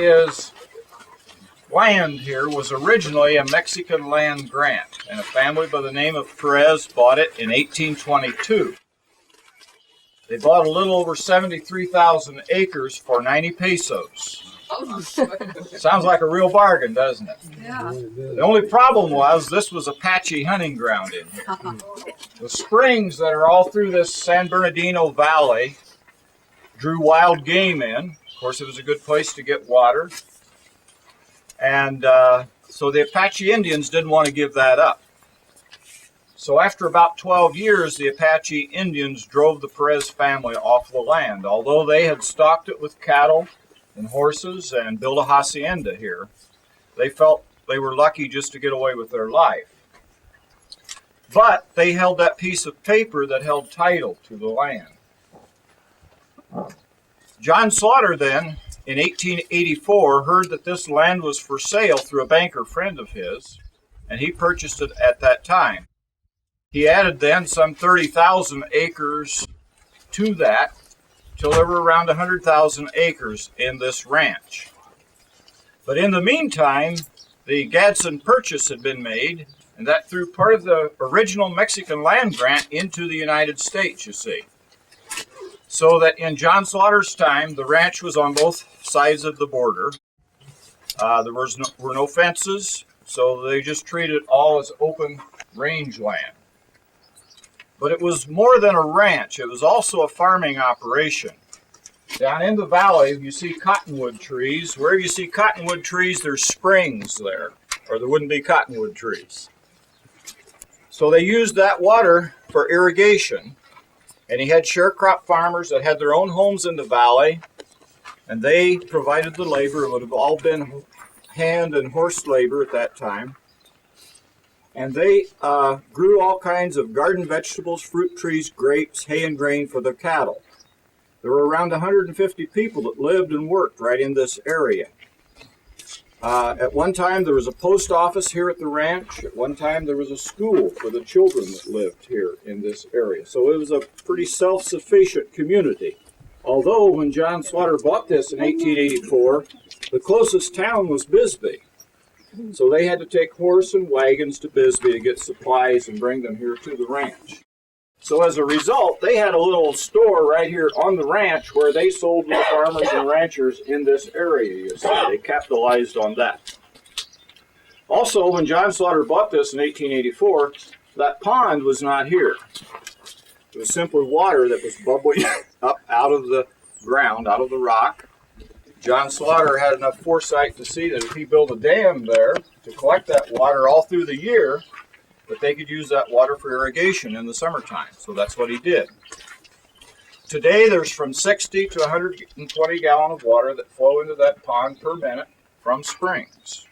is land here was originally a Mexican land grant, and a family by the name of Perez bought it in 1822. They bought a little over 73,000 acres for 90 pesos. Sounds like a real bargain, doesn't it? Yeah. The only problem was this was Apache hunting ground in here. The springs that are all through this San Bernardino Valley drew wild game in. Of course, it was a good place to get water. And so the Apache Indians didn't want to give that up. So after about 12 years, the Apache Indians drove the Perez family off the land. Although they had stocked it with cattle and horses and built a hacienda here, they felt they were lucky just to get away with their life. But they held that piece of paper that held title to the land. John Slaughter then, in 1884, heard that this land was for sale through a banker friend of his, and he purchased it at that time. He added then some 30,000 acres to that, till there were around 100,000 acres in this ranch. But in the meantime, the Gadsden Purchase had been made, and that threw part of the original Mexican land grant into the United States, you see. So that in John Slaughter's time, the ranch was on both sides of the border. There were no fences, so they just treated it all as open range land. But it was more than a ranch. It was also a farming operation. Down in the valley, you see cottonwood trees. Wherever you see cottonwood trees, there's springs there, or there wouldn't be cottonwood trees. So they used that water for irrigation. And he had sharecrop farmers that had their own homes in the valley, and they provided the labor. It would have all been hand and horse labor at that time. And they grew all kinds of garden vegetables, fruit trees, grapes, hay and grain for their cattle. There were around 150 people that lived and worked right in this area. At one time, there was a post office here at the ranch. At one time, there was a school for the children that lived here in this area. So it was a pretty self-sufficient community. Although, when John Slaughter bought this in 1884, the closest town was Bisbee. So they had to take horse and wagons to Bisbee to get supplies and bring them here to the ranch. So as a result, they had a little store right here on the ranch where they sold to the farmers and ranchers in this area, you see. They capitalized on that. Also, when John Slaughter bought this in 1884, that pond was not here. It was simply water that was bubbling up out of the ground, out of the rock. John Slaughter had enough foresight to see that if he built a dam there to collect that water all through the year, that they could use that water for irrigation in the summertime. So that's what he did. Today there's from 60 to 120 gallons of water that flow into that pond per minute from springs.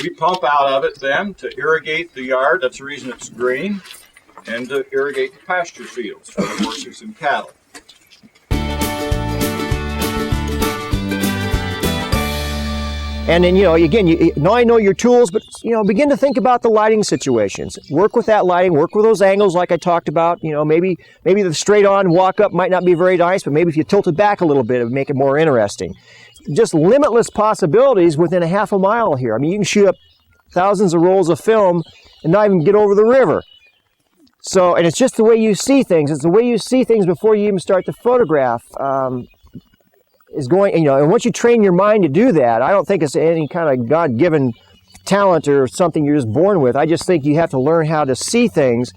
We pump out of it then to irrigate the yard, that's the reason it's green, and to irrigate the pasture fields for the horses and cattle. And then, again, you not only know your tools, but, begin to think about the lighting situations. Work with that lighting, work with those angles like I talked about. Maybe the straight on walk up might not be very nice, but maybe if you tilt it back a little bit, it would make it more interesting. Just limitless possibilities within a half a mile here. I mean, you can shoot up thousands of rolls of film and not even get over the river. So, and it's just the way you see things. It's the way you see things before you even start to photograph. Is going, and once you train your mind to do that, I don't think it's any kind of God-given talent or something you're just born with. I just think you have to learn how to see things,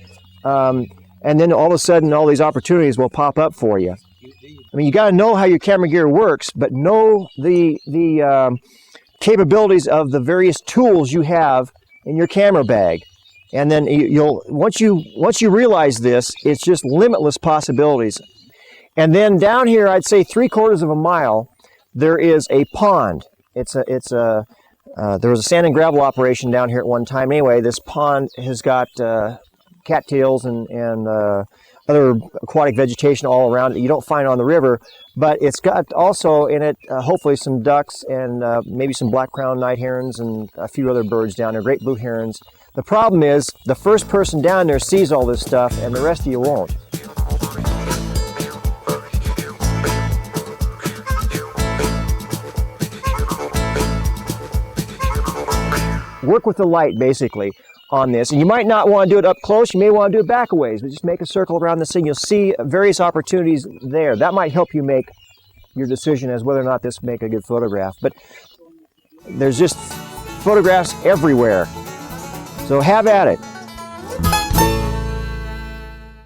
and then all of a sudden, all these opportunities will pop up for you. I mean, you got to know how your camera gear works, but know the capabilities of the various tools you have in your camera bag, and then once you realize this, it's just limitless possibilities. And then down here, I'd say 3/4 of a mile, there is a pond. There was a sand and gravel operation down here at one time. Anyway, this pond has got cattails and other aquatic vegetation all around it that you don't find on the river. But it's got also in it, hopefully, some ducks and maybe some black-crowned night herons and a few other birds down there, great blue herons. The problem is the first person down there sees all this stuff and the rest of you won't. Work with the light, basically, on this. And you might not want to do it up close. You may want to do it back a ways, but just make a circle around the scene. You'll see various opportunities there. That might help you make your decision as whether or not this make a good photograph. But there's just photographs everywhere. So have at it.